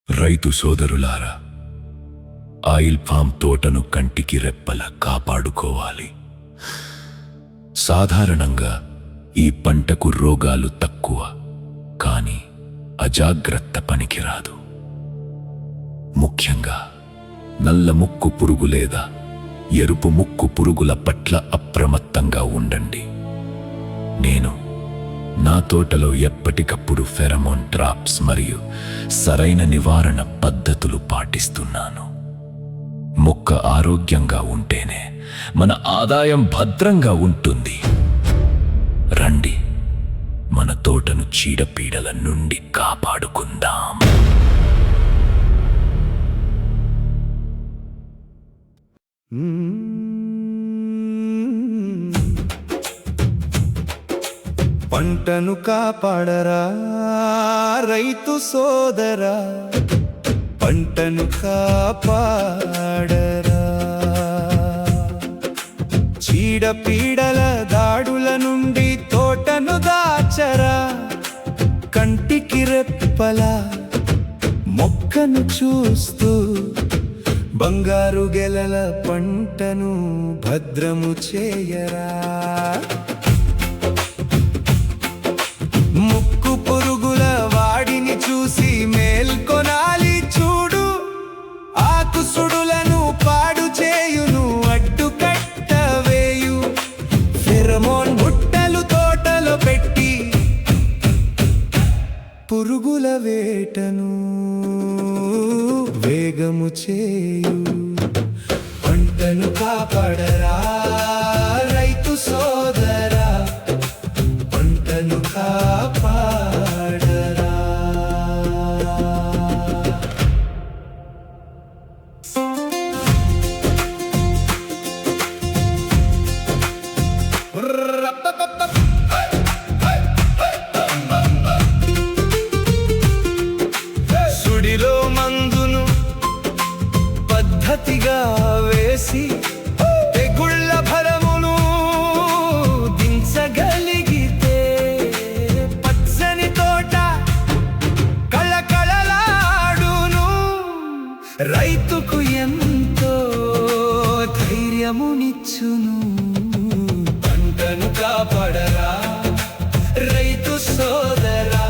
రైతు సోదరులారా, oil palm తోటను కంటికి రెప్పల కాపాడుకోవాలి. సాధారణంగా ఈ పంటకు రోగాలు తక్కువ, కానీ అజాగ్రత్త పనికిరాదు. ముఖ్యంగా నల్ల ముక్కు పురుగు లేదా ఎరుపు ముక్కు పురుగుల పట్ల అప్రమత్తంగా ఉండండి. నేను నా తోటలో ఎప్పటికప్పుడు ఫెరమోన్ ట్రాప్స్ మరియు సరైన నివారణ పద్ధతులు పాటిస్తున్నాను. మొక్క ఆరోగ్యంగా ఉంటేనే మన ఆదాయం భద్రంగా ఉంటుంది. రండి, మన తోటను చీడపీడల నుండి కాపాడుకుందాం. పంటను కాపాడరా రైతు సోదరా, పంటను కాపాడరా. చీడపీడల దాడుల నుండి తోటను దాచరా, కంటికి రెప్పలా మొక్కను చూస్తూ బంగారు గెలల పంటను భద్రము చేయరా. ముక్కు పురుగుల వాడిని చూసి మేల్కొనాలి చూడు, ఆకు సుడులను పాడు చేయును అడ్డుకట్ట వేయు. ఫెరమోన్ బుట్టలు తోటలో పెట్టి పురుగుల వేటను వేగము చేయు. పంటను కాపాడరా రైతు సోదరా, పంటను కాపాడరా. సుడిలో మందును పద్ధతిగా వేసి తెగుళ్ళ భరమును దించగలిగితే పచ్చని తోట కళకళలాడును. రైతుకు ఎంతో ధైర్యమునిచ్చును. పంటను కాపాడరా రైతు సోదరా,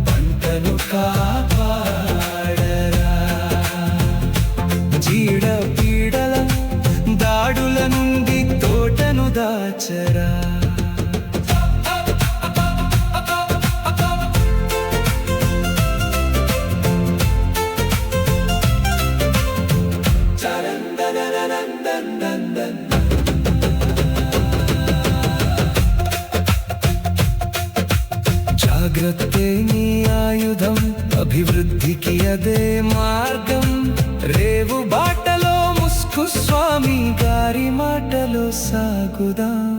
పంటను కాపాడరా. చీడపీడల దాడుల నుండి తోటను దాచరా. జాగ్రత్తే నీ ఆయుధం, అభివృద్ధికి అదే మార్గం. రేవు బాటలో ముస్కు స్వామి గారి మాటలో సాగుదాం.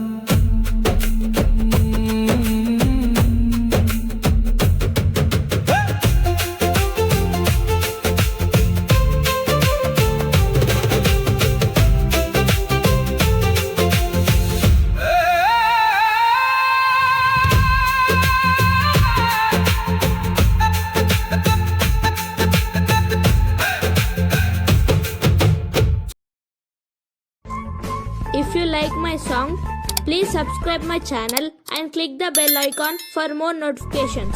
If you like my song, please subscribe my channel and click the bell icon for more notifications.